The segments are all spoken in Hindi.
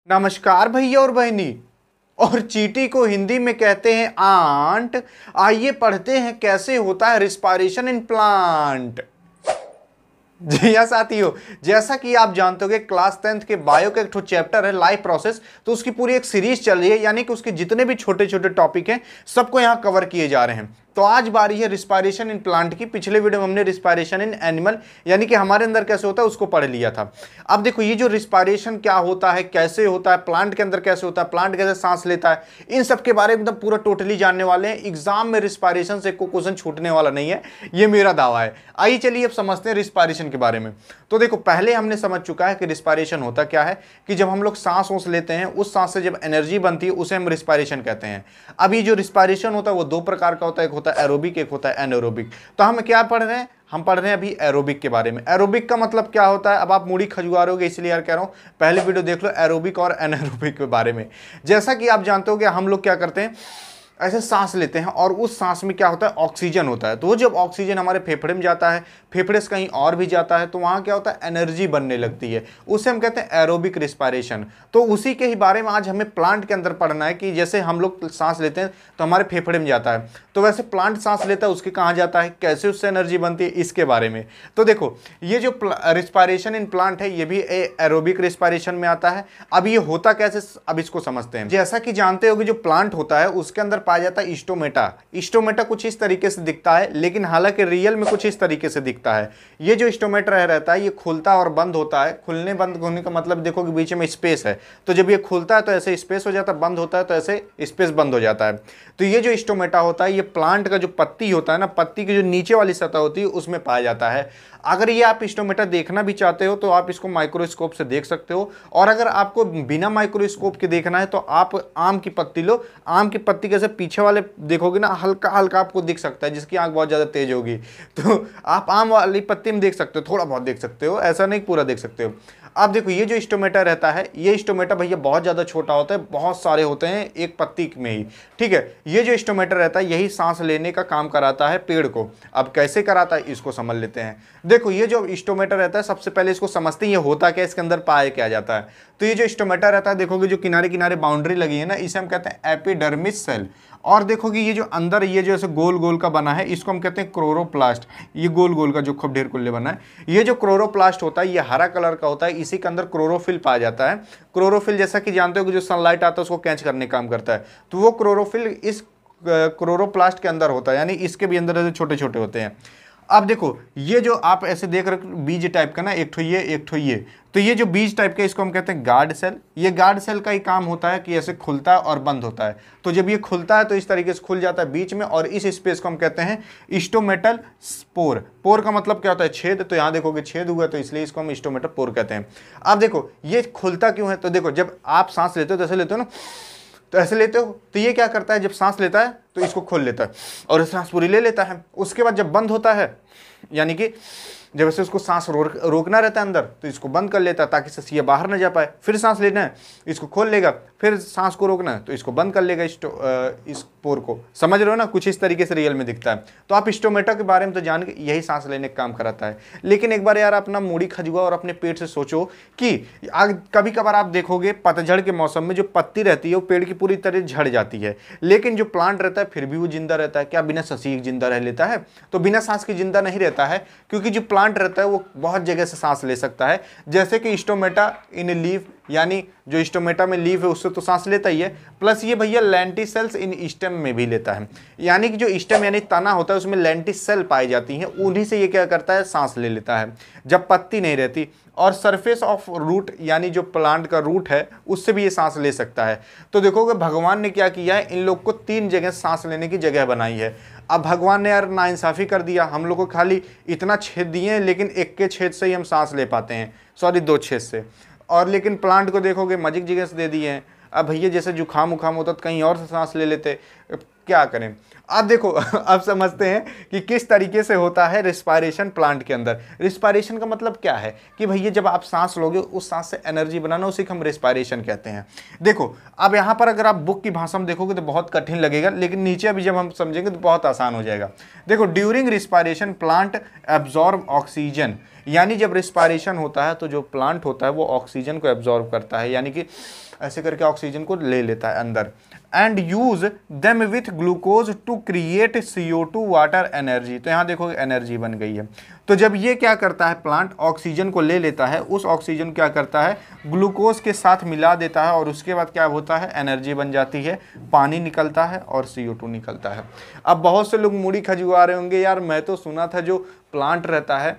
नमस्कार भैया और बहनी। और चींटी को हिंदी में कहते हैं आंट। आइए पढ़ते हैं कैसे होता है रिस्पायरेशन इन प्लांट। जी हाँ साथियों, जैसा कि आप जानते हो कि क्लास 10th के बायो का एक ठो चैप्टर है लाइफ प्रोसेस, तो उसकी पूरी एक सीरीज चल रही है, यानी कि उसके जितने भी छोटे छोटे टॉपिक हैं सबको यहाँ कवर किए जा रहे हैं। तो आज बारी है रिस्पायरेशन इन प्लांट की। पिछले वीडियो में हमने रिस्पायरेशन इन एनिमल यानी कि हमारे अंदर कैसे होता है उसको पढ़ लिया था। अब देखो ये जो रिस्पायरेशन क्या होता है, कैसे होता है, प्लांट के अंदर कैसे होता है, प्लांट कैसे सांस लेता है, इन सब के बारे में एकदम पूरा टोटली जानने वाले हैं। एग्जाम में रिस्पायरेशन से कोई क्वेश्चन छूटने वाला नहीं है, ये मेरा दावा है। आइए चलिए अब समझते हैं रिस्पायरेशन के बारे में। तो देखो पहले हमने समझ चुका है कि रिस्पायरेशन होता क्या है, कि जब हम लोग सांस ओस लेते हैं उस सांस से जब एनर्जी बनती है उसे हम रिस्पायरेशन कहते हैं। अब ये जो रिस्पायरेशन होता है वो दो प्रकार का होता है, एक होता है एरोबिक, एक होता है एनारोबिक। तो हम क्या पढ़ रहे हैं, हम पढ़ रहे हैं अभी एरोबिक के बारे में। एरोबिक का मतलब क्या होता है, अब आप मूड़ी खजुआरोगे इसलिए यार कह रहा हूं पहले वीडियो देख लो एरोबिक और एनारोबिक के बारे में। जैसा कि आप जानते हो कि हम लोग क्या करते हैं, ऐसे सांस लेते हैं और उस सांस में क्या होता है, ऑक्सीजन होता है। तो जब ऑक्सीजन हमारे फेफड़े में जाता है, फेफड़े से कहीं और भी जाता है, तो वहाँ क्या होता है, एनर्जी बनने लगती है, उसे हम कहते हैं एरोबिक रिस्पायरेशन। तो उसी के ही बारे में आज हमें प्लांट के अंदर पढ़ना है कि जैसे हम लोग सांस लेते हैं तो हमारे फेफड़े में जाता है, तो वैसे प्लांट सांस लेता है उसके कहाँ जाता है, कैसे उससे एनर्जी बनती है, इसके बारे में। तो देखो ये जो रिस्पायरेशन इन प्लांट है ये भी एरोबिक रिस्पायरेशन में आता है। अब ये होता कैसे, अब इसको समझते हैं। जैसा कि जानते हो कि जो प्लांट होता है उसके अंदर पाया जाता है स्टोमेटा। स्टोमेटा कुछ इस तरीके से दिखता है, लेकिन हालांकि रियल में कुछ इस तरीके से दिखता है। ये जो स्टोमेटा रहता है ये खुलता और बंद होता है। खुलने बंद होने का मतलब देखो कि बीच में स्पेस है, तो जब ये खुलता है तो ऐसे स्पेस हो जाता है, बंद होता है तो ऐसे स्पेस बंद हो जाता है। तो ये जो स्टोमेटा होता है ये प्लांट का जो पत्ती होता है ना, पत्ती की जो नीचे वाली सतह होती है उसमें पाया जाता है। अगर ये आप स्टोमेटा देखना भी चाहते हो तो आप इसको माइक्रोस्कोप से देख सकते हो, और अगर आपको बिना माइक्रोस्कोप के देखना है तो आप आम की पत्ती लो। आम की पत्ती के से पीछे वाले देखोगे ना, हल्का हल्का आपको दिख सकता है, जिसकी आंख बहुत ज़्यादा तेज होगी तो आप आम वाली पत्ती में देख सकते हो, थोड़ा बहुत देख सकते हो, ऐसा नहीं पूरा देख सकते हो। अब देखो ये जो स्टोमेटा रहता है, ये स्टोमेटा भैया बहुत ज़्यादा छोटा होता है, बहुत सारे होते हैं एक पत्ती में ही, ठीक है। ये जो स्टोमेटा रहता है यही सांस लेने का काम कराता है पेड़ को। अब कैसे कराता है इसको समझ लेते हैं। देखो ये जो स्टोमेटा रहता है, सबसे पहले इसको समझते हैं ये होता क्या, इसके अंदर पाया क्या जाता है। तो ये जो स्टोमेटा रहता है, देखोगे जो किनारे किनारे बाउंड्री लगी है ना, इसे हम कहते हैं एपिडर्मिस सेल। और देखोगे ये जो अंदर ये जो ऐसे गोल गोल का बना है इसको हम कहते हैं क्लोरोप्लास्ट। ये गोल गोल का जो खूब ढेर कुल्ले बना है, ये जो क्लोरोप्लास्ट होता है ये हरा कलर का होता है, इसी के अंदर क्लोरोफिल पाया जाता है। क्लोरोफिल जैसा कि जानते हो कि जो सनलाइट आता है उसको कैच करने का काम करता है, तो वो क्लोरोफिल इस क्लोरोप्लास्ट के अंदर होता है, यानी इसके भी अंदर ऐसे छोटे छोटे होते हैं। अब देखो ये जो आप ऐसे देख रहे हो बीज टाइप का ना, एक ठो ये एक ठो ये, तो ये जो बीज टाइप का इसको हम कहते हैं गार्ड सेल। ये गार्ड सेल का ही काम होता है कि ऐसे खुलता है और बंद होता है। तो जब ये खुलता है तो इस तरीके से खुल जाता है बीच में, और इस स्पेस को हम कहते हैं स्टोमेटल स्पोर। पोर का मतलब क्या होता है, छेद। तो यहाँ देखोगे छेद हुआ तो इसलिए इसको हम स्टोमेटल पोर कहते हैं। अब देखो ये खुलता क्यों है, तो देखो जब आप सांस लेते हो तो ऐसे लेते हो ना, तो ऐसे लेते हो, तो ये क्या करता है, जब सांस लेता है तो इसको खोल लेता है और सांस पूरी ले लेता है। उसके बाद जब बंद होता है, यानी कि जब ऐसे उसको सांस रोकना रहता है अंदर, तो इसको बंद कर लेता है ताकि ससिया बाहर ना जा पाए। फिर सांस लेना है, इसको खोल लेगा, फिर सांस को रोकना है तो इसको बंद कर लेगा इस पोर को। समझ रहे हो ना, कुछ इस तरीके से रियल में दिखता है। तो आप स्टोमेटा के बारे में तो जान के यही सांस लेने का काम कराता है। लेकिन एक बार यार अपना मूड़ी खजुआ और अपने पेट से सोचो कि कभी कभार आप देखोगे पतझड़ के मौसम में जो पत्ती रहती है वो पेड़ की पूरी तरह झड़ जाती है, लेकिन जो प्लांट रहता है फिर भी वो जिंदा रहता है। क्या बिना सांस जिंदा रह लेता है? तो बिना सांस के जिंदा नहीं रहता है, क्योंकि जो प्लांट रहता है वो बहुत जगह से सांस ले सकता है। जैसे कि स्टोमेटा इन लीफ, यानी जो स्टोमेटा में लीफ है उससे तो सांस लेता ही है, प्लस ये भैया लेंटिसेल्स इन स्टेम में भी लेता है। यानी कि जो स्टेम यानी तना होता है उसमें लेंटिसेल पाई जाती हैं, उन्हीं से ये क्या करता है, सांस ले लेता है जब पत्ती नहीं रहती। और सरफेस ऑफ रूट यानी जो प्लांट का रूट है उससे भी ये सांस ले सकता है। तो देखोगे भगवान ने क्या किया है, इन लोग को 3 जगह सांस लेने की जगह बनाई है। अब भगवान ने यार नाइंसाफ़ी कर दिया, हम लोग को खाली इतना छेद दिए हैं लेकिन एक के छेद से ही हम सांस ले पाते हैं, सॉरी 2 छेद से। और लेकिन प्लांट को देखोगे मजिक जगह से दे दिए हैं। अब भैया जैसे जुकाम उखाम होता तो कहीं और से सांस ले लेते, क्या करें। अब देखो अब समझते हैं कि किस तरीके से होता है रिस्पायरेशन प्लांट के अंदर। रिस्पायरेशन का मतलब क्या है कि भैया जब आप सांस लोगे उस सांस से एनर्जी बनाना, उसी को हम रिस्पायरेशन कहते हैं। देखो अब यहाँ पर अगर आप बुक की भाषा में देखोगे तो बहुत कठिन लगेगा, लेकिन नीचे अभी जब हम समझेंगे तो बहुत आसान हो जाएगा। देखो during respiration plant absorb oxygen, यानी जब रिस्पायरेशन होता है तो जो प्लांट होता है वो ऑक्सीजन को एब्जॉर्ब करता है, यानी कि ऐसे करके ऑक्सीजन को ले लेता है अंदर। And use them with glucose to create CO2 water energy. तो यहाँ देखो एनर्जी बन गई है। तो जब ये क्या करता है, प्लांट ऑक्सीजन को ले लेता है, उस ऑक्सीजन क्या करता है ग्लूकोज के साथ मिला देता है, और उसके बाद क्या होता है एनर्जी बन जाती है, पानी निकलता है और CO2 निकलता है। अब बहुत से लोग मूड़ी खजुआ रहे होंगे, यार मैं तो सुना था जो प्लांट रहता है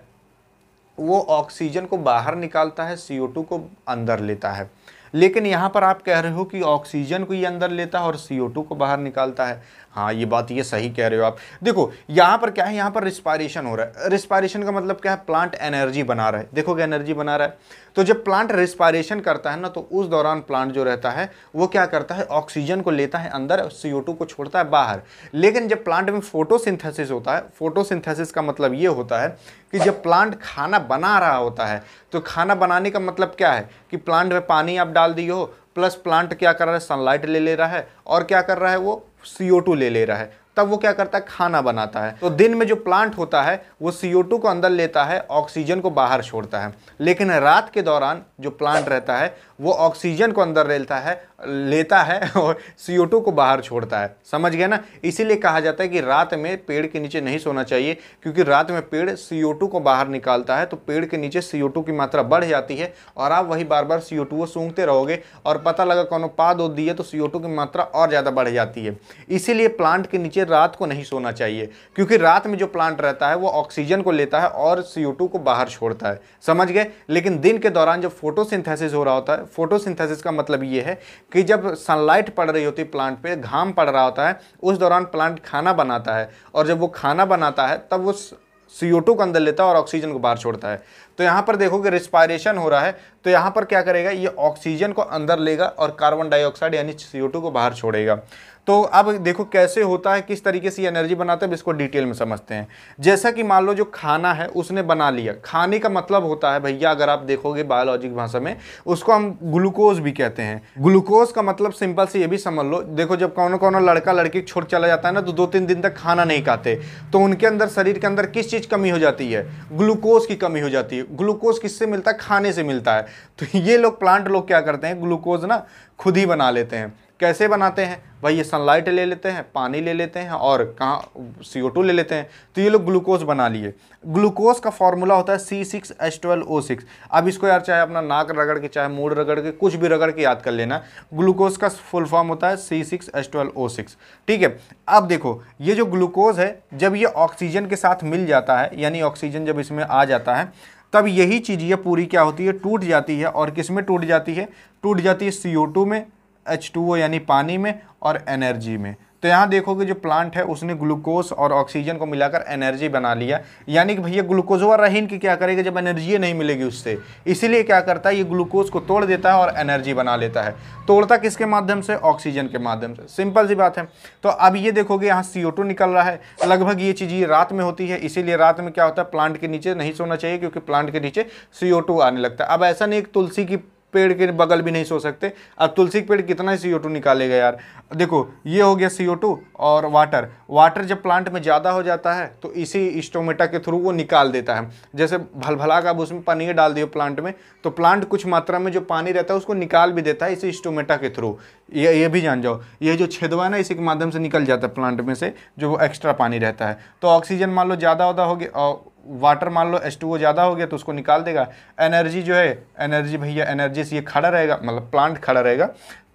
वो ऑक्सीजन को बाहर निकालता है, CO2 को अंदर लेता है। लेकिन यहाँ पर आप कह रहे हो कि ऑक्सीजन को ये अंदर लेता है और CO2 को बाहर निकालता है। हाँ ये बात ये सही कह रहे हो आप। देखो यहाँ पर क्या है, यहाँ पर रिस्पायरेशन हो रहा है। रिस्पायरेशन का मतलब क्या है, प्लांट एनर्जी बना रहा है। देखोगे एनर्जी बना रहा है। तो जब प्लांट रिस्पायरेशन करता है ना, तो उस दौरान प्लांट जो रहता है वो क्या करता है, ऑक्सीजन को लेता है अंदर, CO2 को छोड़ता है बाहर। लेकिन जब प्लांट में फोटोसिंथेसिस होता है, फोटोसिंथेसिस का मतलब ये होता है कि जब प्लांट खाना बना रहा होता है, तो खाना बनाने का मतलब क्या है कि प्लांट में पानी आप डाल दिए हो, प्लस प्लांट क्या कर रहा है, सनलाइट ले रहा है, और क्या कर रहा है वो CO2 ले रहा है, तब वो क्या करता है खाना बनाता है। तो दिन में जो प्लांट होता है वो CO2 को अंदर लेता है, ऑक्सीजन को बाहर छोड़ता है। लेकिन रात के दौरान जो प्लांट रहता है वो ऑक्सीजन को अंदर लेता है और CO2 को बाहर छोड़ता है। समझ गए ना। इसीलिए कहा जाता है कि रात में पेड़ के नीचे नहीं सोना चाहिए, क्योंकि रात में पेड़ CO2 को बाहर निकालता है, तो पेड़ के नीचे CO2 की मात्रा बढ़ जाती है, और आप वही बार बार CO2 सूंघते रहोगे, और पता लगा कौन पाद उद दिए तो CO2 की मात्रा और ज़्यादा बढ़ जाती है। इसीलिए प्लांट के नीचे रात को नहीं सोना चाहिए, क्योंकि रात में जो प्लांट रहता है वो ऑक्सीजन को लेता है और CO2 को बाहर छोड़ता है। समझ गए। लेकिन दिन के दौरान जब फोटोसिंथेसिस हो रहा होता है, फोटोसिंथेसिस का मतलब ये है कि जब सनलाइट पड़ रही होती है प्लांट पे, घाम पड़ रहा होता है, उस दौरान प्लांट खाना बनाता है, और जब वो खाना बनाता है तब वो CO2 को अंदर लेता है और ऑक्सीजन को बाहर छोड़ता है। तो यहाँ पर देखोगे रिस्पायरेशन हो रहा है, तो यहाँ पर क्या करेगा, ये ऑक्सीजन को अंदर लेगा और कार्बन डाइऑक्साइड यानी CO2 को बाहर छोड़ेगा। तो अब देखो कैसे होता है, किस तरीके से एनर्जी बनाता है, इसको डिटेल में समझते हैं। जैसा कि मान लो जो खाना है उसने बना लिया, खाने का मतलब होता है भैया, अगर आप देखोगे बायोलॉजिक भाषा में उसको हम ग्लूकोज भी कहते हैं। ग्लूकोज का मतलब सिंपल से ये भी समझ लो, देखो जब कौन लड़का लड़की छोड़ चला जाता है ना, तो 2-3 दिन तक खाना नहीं खाते, तो उनके अंदर शरीर के अंदर किस चीज़ कमी हो जाती है, ग्लूकोज की कमी हो जाती है। ग्लूकोज किससे मिलता है, खाने से मिलता है। तो ये लोग प्लांट लोग क्या करते हैं, ग्लूकोज ना खुद ही बना लेते हैं। कैसे बनाते हैं भाई, ये सनलाइट ले लेते हैं, पानी ले लेते हैं, और कहाँ CO2 ले लेते हैं, तो ये लोग ग्लूकोज बना लिए। ग्लूकोज का फॉर्मूला होता है C6H12O6। अब इसको यार चाहे अपना नाक रगड़ के, चाहे मूड रगड़ के, कुछ भी रगड़ के याद कर लेना। ग्लूकोज का फुल फॉर्म होता है C6H12O6। ठीक है। अब देखो ये जो ग्लूकोज है, जब ये ऑक्सीजन के साथ मिल जाता है, यानी ऑक्सीजन जब इसमें आ जाता है, तब यही चीज़ ये पूरी क्या होती है, टूट जाती है। और किस में टूट जाती है, टूट जाती है CO2 में, H2O यानी पानी में, और एनर्जी में। तो यहाँ देखोगे जो प्लांट है उसने ग्लूकोज और ऑक्सीजन को मिलाकर एनर्जी बना लिया, यानी कि भैया ग्लूकोजवा रहीन की क्या करेगा जब एनर्जी नहीं मिलेगी उससे, इसीलिए क्या करता है ये ग्लूकोज को तोड़ देता है और एनर्जी बना लेता है। तोड़ता किसके माध्यम से, ऑक्सीजन के माध्यम से। सिंपल सी बात है। तो अब ये देखोगे यहाँ CO2 निकल रहा है, लगभग ये चीज़ ये रात में होती है, इसीलिए रात में क्या होता है, प्लांट के नीचे नहीं सोना चाहिए, क्योंकि प्लांट के नीचे CO2 आने लगता है। अब ऐसा नहीं, एक तुलसी की पेड़ के बगल भी नहीं सो सकते। अब तुलसी के पेड़ कितना ही CO2 निकालेगा यार। देखो ये हो गया CO2 और वाटर जब प्लांट में ज़्यादा हो जाता है तो इसी स्टोमेटा के थ्रू वो निकाल देता है। जैसे भलभला का अब उसमें पनीर डाल दियो प्लांट में, तो प्लांट कुछ मात्रा में जो पानी रहता है उसको निकाल भी देता है इसी स्टोमेटा के थ्रू। ये भी जान जाओ, ये जो छेदवा है ना, इसी के माध्यम से निकल जाता है प्लांट में से जो एक्स्ट्रा पानी रहता है। तो ऑक्सीजन मान लो ज़्यादा हो गया और वाटर मान लो H2O ज़्यादा हो गया तो उसको निकाल देगा। एनर्जी जो है, एनर्जी भैया एनर्जी से ये खड़ा रहेगा, मतलब प्लांट खड़ा रहेगा।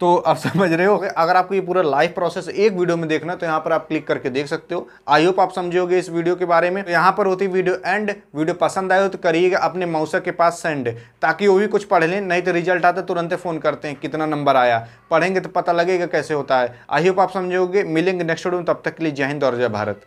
तो आप समझ रहे हो। अगर आपको ये पूरा लाइफ प्रोसेस एक वीडियो में देखना तो यहाँ पर आप क्लिक करके देख सकते हो। आई होप आप समझोगे इस वीडियो के बारे में। तो यहाँ पर होती वीडियो एंड। वीडियो पसंद आए हो तो करिएगा अपने मौसा के पास सेंड, ताकि वो भी कुछ पढ़ लें। नहीं तो रिजल्ट आता तुरंत फ़ोन करते हैं कितना नंबर आया, पढ़ेंगे तो पता लगेगा कैसे होता है। आई होप आप समझोगे। मिलेंगे नेक्स्ट वीडियो में, तब तक के लिए जय हिंद और जय भारत।